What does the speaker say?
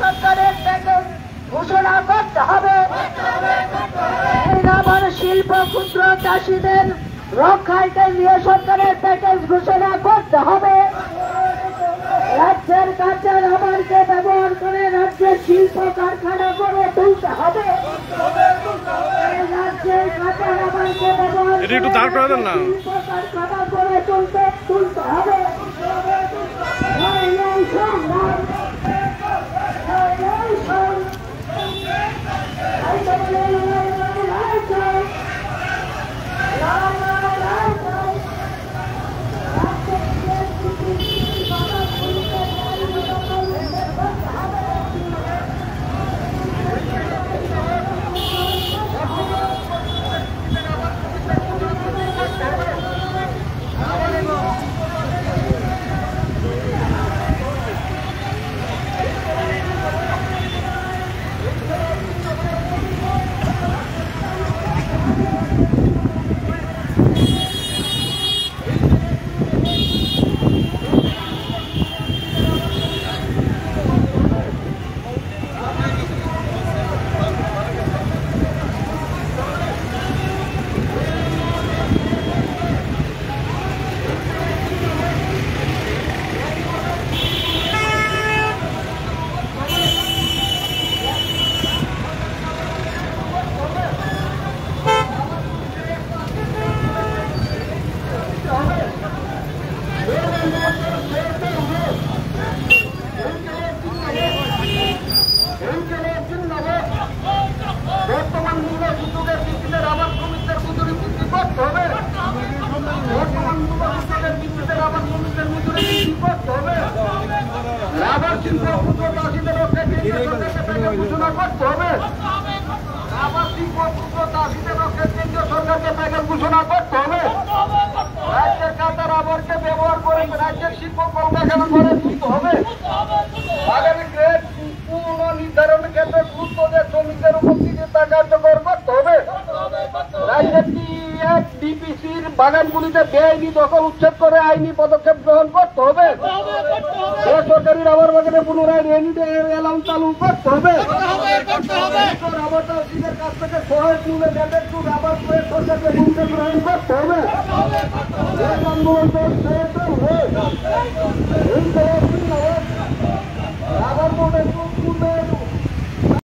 সরকারের প্যাকেজ ঘোষণা করতে হবে। রাবার শিল্প ক্ষুদ্র চাষীদের রক্ষায় কেন্দ্রীয় সরকারের প্যাকেজ ঘোষণা করতে হবে। রাজ্যের কাঁচা রাবারকে ব্যবহার করে রাজ্যের শিল্প কারখানা গড়ে তুলতে হবে। রাজ্যের কাঁচা রাবারকে ব্যবহার করে শিল্প কারখানা গড়ে তুলতে হবে। ঘোষণা করতে হবে। আবার শিল্প চাষীদের রক্ষায় কেন্দ্রীয় সরকারকে প্যাকেজ ঘোষণা করতে হবে। রাজ্যের কাঁচা রাবারকে ব্যবহার করে রাজ্যের শিল্প কলকারখানা গড়ে তুলতে হবে। আগামী গ্রেড পুনর্নির্ধারণের ক্ষেত্রে গুরুত্ব দিয়ে শ্রমিকদের উপস্থিতিতা কার্যকর করতে হবে। রাজ্যের ডিপিসির বাগানগুলিতে বেআইনি দখল উচ্ছেদ করে আইনি পদক্ষেপ গ্রহণ করতে হবে। বেসরকারি রাবার বাগানে পুনরায় অ্যালাউন্স চালু করতে হবে। রাবার চাষীদের কাছ থেকে সহায়ক মূল্যে রাবার প্রয়োগ সরকারকে ভূমিকা গ্রহণ করতে হবে। রাবার বোর্ডের